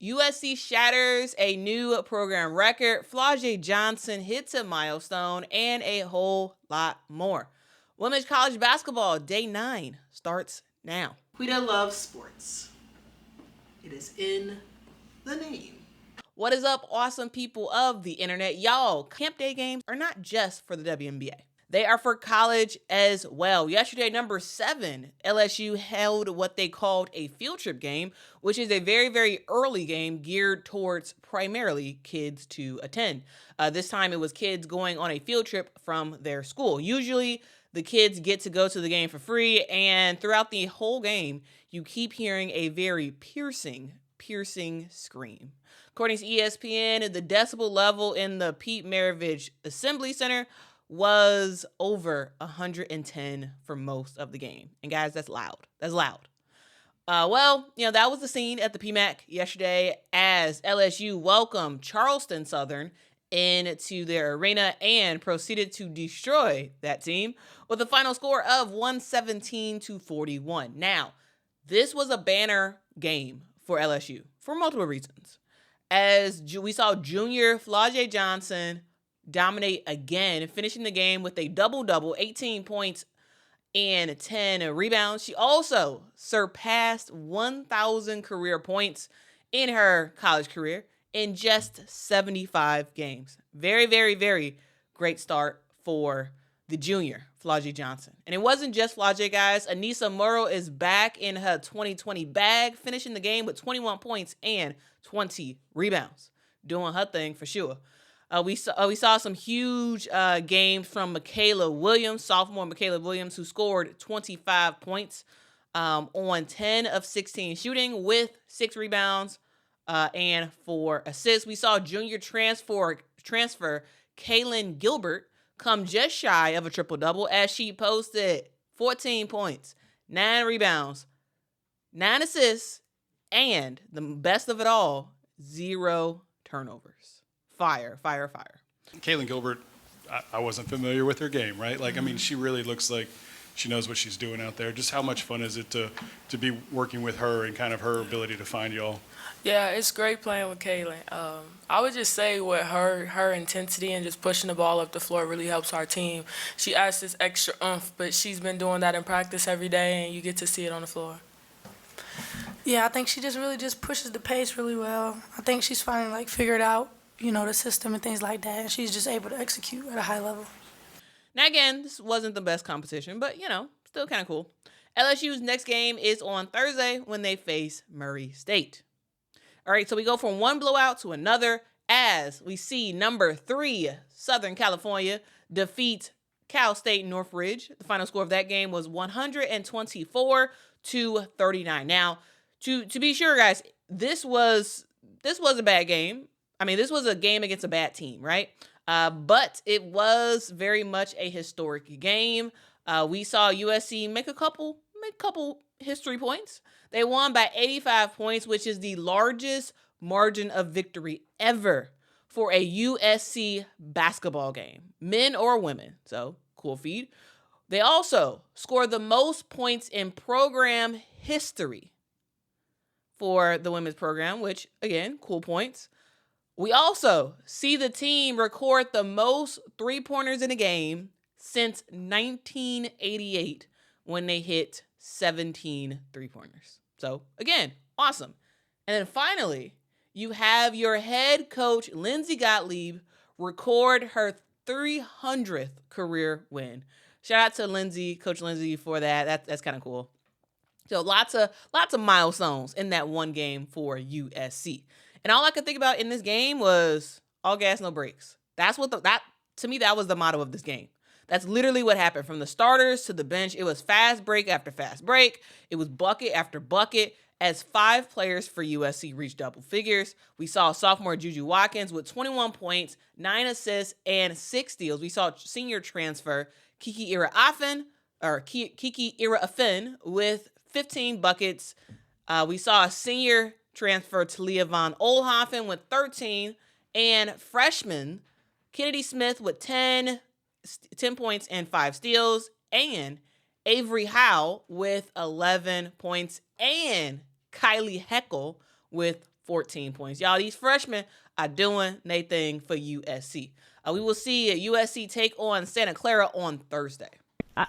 USC shatters a new program record. Flau'jae Johnson hits a milestone, and a whole lot more. Women's college basketball, day 9, starts now. Quita Loves Sports. It is in the name. What is up, awesome people of the internet? Y'all, camp day games are not just for the WNBA. They are for college as well. Yesterday, number 7, LSU held what they called a field trip game, which is a very, very early game geared towards primarily kids to attend. This time it was kids going on a field trip from their school. Usually the kids get to go to the game for free, and throughout the whole game, you keep hearing a very piercing scream. According to ESPN, the decibel level in the Pete Maravich Assembly Center was over 110 for most of the game. And guys, that's loud. That's loud. That was the scene at the PMAC yesterday as LSU welcomed Charleston Southern into their arena and proceeded to destroy that team with a final score of 117-41. Now, this was a banner game for LSU for multiple reasons. As we saw junior Flau'jae Johnson dominate again, finishing the game with a double-double, 18 points and 10 rebounds. She also surpassed 1,000 career points in her college career in just 75 games. Very, very, very great start for the junior, Flau'jae Johnson. And it wasn't just Flau'jae, guys. Anissa Morrow is back in her 2020 bag, finishing the game with 21 points and 20 rebounds. Doing her thing for sure. We saw some huge games from Michaela Williams, sophomore Michaela Williams, who scored 25 points on 10 of 16 shooting with 6 rebounds and 4 assists. We saw junior transfer Kaylin Gilbert come just shy of a triple-double as she posted 14 points, 9 rebounds, 9 assists, and the best of it all, 0 turnovers. Fire. Kaylin Gilbert, I wasn't familiar with her game, right? Like, I mean, she really looks like she knows what she's doing out there. Just how much fun is it to be working with her and kind of her ability to find y'all? Yeah, it's great playing with Kaylin. I would just say with her intensity and just pushing the ball up the floor really helps our team. She adds this extra oomph, but she's been doing that in practice every day, and you get to see it on the floor. Yeah, I think she just really pushes the pace really well. I think she's finally figured out, the system and things like that, and she's just able to execute at a high level. Now, again, this wasn't the best competition, but, still kind of cool. LSU's next game is on Thursday when they face Murray State. All right, so we go from one blowout to another as we see number 3, Southern California, defeat Cal State Northridge. The final score of that game was 124-39. Now, to be sure, guys, this was a bad game. I mean, this was a game against a bad team, right? But it was very much a historic game. We saw USC make a couple history points. They won by 85 points, which is the largest margin of victory ever for a USC basketball game, men or women. So, cool feat. They also scored the most points in program history for the women's program, which, again, cool points. We also see the team record the most three-pointers in a game since 1988 when they hit 17 three-pointers. So, again, awesome. And then finally, you have your head coach, Lindsey Gottlieb, record her 300th career win. Shout out to Lindsey, Coach Lindsey, for that. That's kind of cool. So lots of milestones in that one game for USC. And all I could think about in this game was all gas, no brakes. To me, that was the motto of this game. That's literally what happened from the starters to the bench. It was fast break after fast break. It was bucket after bucket as 5 players for USC reached double figures. We saw sophomore Juju Watkins with 21 points, 9 assists, and 6 steals. We saw senior transfer Kiki Ira-Afen with 15 buckets. We saw a senior transfer Talia Von Oelhoffen with 13, and freshman Kennedy Smith with 10 points and 5 steals, and Avery Howe with 11 points, and Kylie Heckel with 14 points. Y'all, these freshmen are doing their thing for USC. We will see USC take on Santa Clara on Thursday.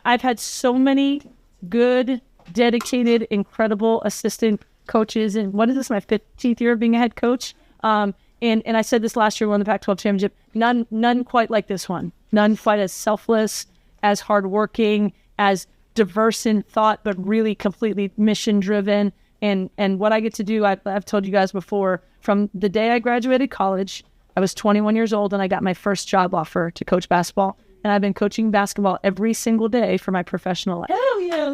I've had so many good, dedicated, incredible assistant coaches. And what is this, my 15th year of being a head coach? And I said this last year when we won the Pac-12 championship. None quite like this one. None quite as selfless, as hardworking, as diverse in thought, but really completely mission-driven. And what I get to do, I've told you guys before, from the day I graduated college, I was 21 years old and I got my first job offer to coach basketball. And I've been coaching basketball every single day for my professional life. Hell yeah!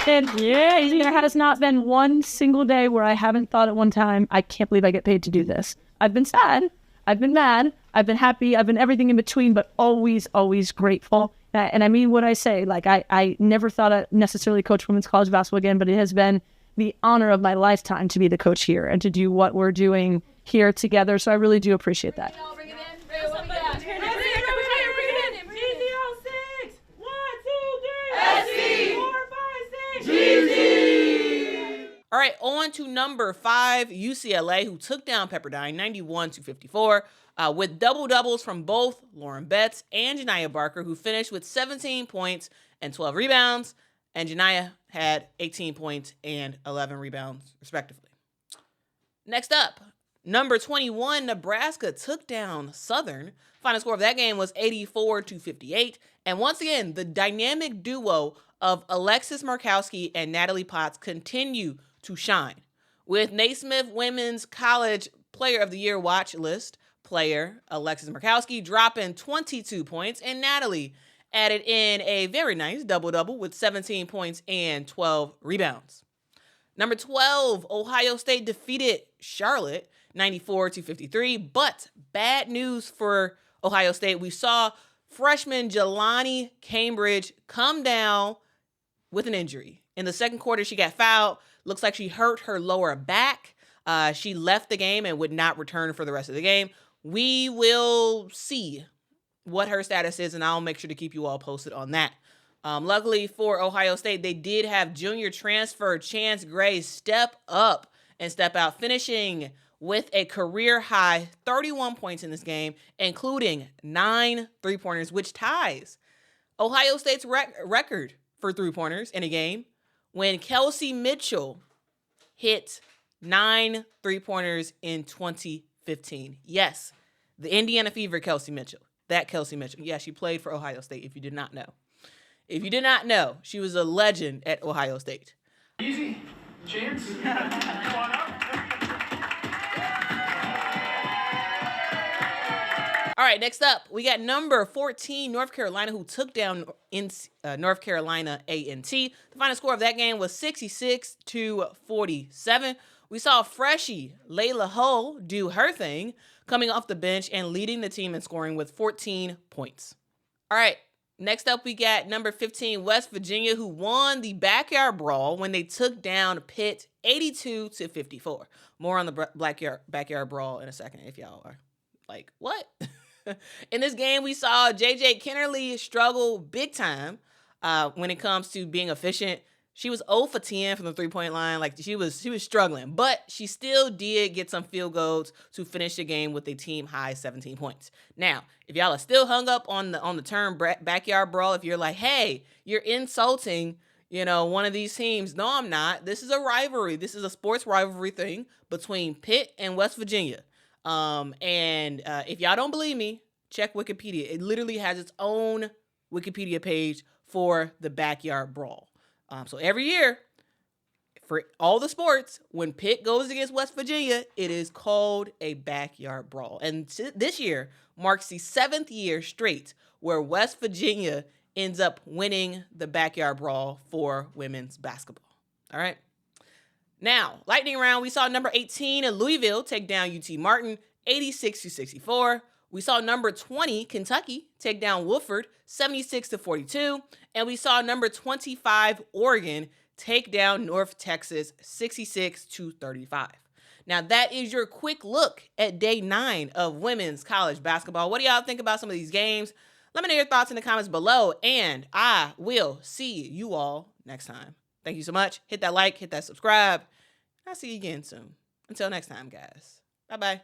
And there has not been one single day where I haven't thought at one time, I can't believe I get paid to do this. I've been sad, I've been mad, I've been happy, I've been everything in between, but always, always grateful. And I mean what I say. Like, I never thought I'd necessarily coach women's college basketball again, but it has been the honor of my lifetime to be the coach here and to do what we're doing here together. So I really do appreciate that. All right, on to number 5, UCLA, who took down Pepperdine 91-54 with double-doubles from both Lauren Betts and Janiyah Barker, who finished with 17 points and 12 rebounds, and Janiyah had 18 points and 11 rebounds, respectively. Next up, number 21, Nebraska took down Southern. Final score of that game was 84-58, and once again, the dynamic duo of Alexis Murkowski and Natalie Potts continue to shine, with Naismith Women's College Player of the Year watch list player Alexis Murkowski dropping 22 points, and Natalie added in a very nice double-double with 17 points and 12 rebounds. Number 12, Ohio State defeated Charlotte 94-53, but bad news for Ohio State. We saw freshman Jelani Cambridge come down with an injury. In the second quarter, she got fouled. Looks like she hurt her lower back. She left the game and would not return for the rest of the game. We will see what her status is, and I'll make sure to keep you all posted on that. Luckily for Ohio State, they did have junior transfer Chance Gray step up and step out, finishing with a career-high 31 points in this game, including 9 three-pointers, which ties Ohio State's record for three-pointers in a game, when Kelsey Mitchell hit 9 three-pointers in 2015. Yes, the Indiana Fever Kelsey Mitchell. That Kelsey Mitchell. Yeah, she played for Ohio State, if you did not know. If you did not know, she was a legend at Ohio State. Easy. Chance. Come on up. All right, next up, we got number 14, North Carolina, who took down North Carolina A&T. The final score of that game was 66-47. We saw freshie Layla Hull do her thing, coming off the bench and leading the team in scoring with 14 points. All right, next up, we got number 15, West Virginia, who won the backyard brawl when they took down Pitt 82-54. More on the backyard brawl in a second if y'all are like, what? In this game, we saw JJ Kennerly struggle big time when it comes to being efficient. She was 0 for 10 from the three-point line. Like, she was struggling, but she still did get some field goals to finish the game with a team-high 17 points. Now, if y'all are still hung up on the term backyard brawl, if you're like, hey, you're insulting, one of these teams. No, I'm not. This is a rivalry. This is a sports rivalry thing between Pitt and West Virginia. If y'all don't believe me, check Wikipedia. It literally has its own Wikipedia page for the backyard brawl. So every year, for all the sports, when Pitt goes against West Virginia, it is called a backyard brawl. And this year marks the 7th year straight where West Virginia ends up winning the backyard brawl for women's basketball. All right. Now, lightning round, we saw number 18 in Louisville take down UT Martin 86-64. We saw number 20, Kentucky, take down Wofford 76-42. And we saw number 25, Oregon, take down North Texas 66-35. Now, that is your quick look at day 9 of women's college basketball. What do y'all think about some of these games? Let me know your thoughts in the comments below, and I will see you all next time. Thank you so much. Hit that like, hit that subscribe. I'll see you again soon. Until next time, guys. Bye-bye.